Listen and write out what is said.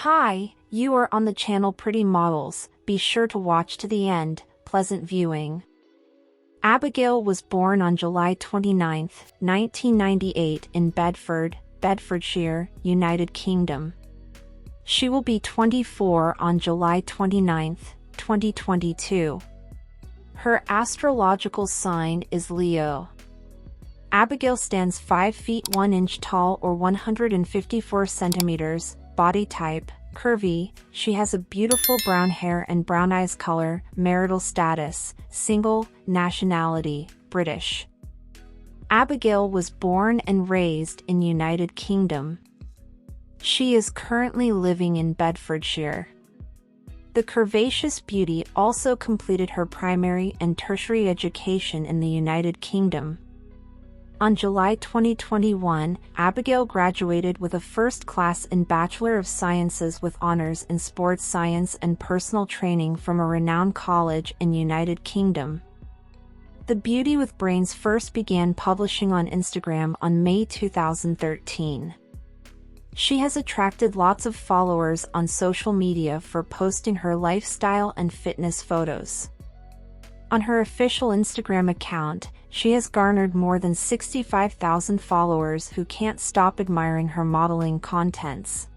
Hi, you are on the channel Pretty Models. Be sure to watch to the end. Pleasant viewing. Abigail was born on July 29, 1998 in Bedford, Bedfordshire, United Kingdom. She will be 24 on July 29, 2022. Her astrological sign is Leo. Abigail stands 5 feet 1 inch tall or 154 centimeters, body type, curvy. She has a beautiful brown hair and brown eyes color, marital status, single, nationality, British. Abigail was born and raised in United Kingdom. She is currently living in Bedfordshire. The curvaceous beauty also completed her primary and tertiary education in the United Kingdom. On July 2021, Abigail graduated with a first class in Bachelor of Sciences with honors in sports science and personal training from a renowned college in United Kingdom. The Beauty with Brains first began publishing on Instagram on May 2013. She has attracted lots of followers on social media for posting her lifestyle and fitness photos. On her official Instagram account, she has garnered more than 65,000 followers who can't stop admiring her modeling contents.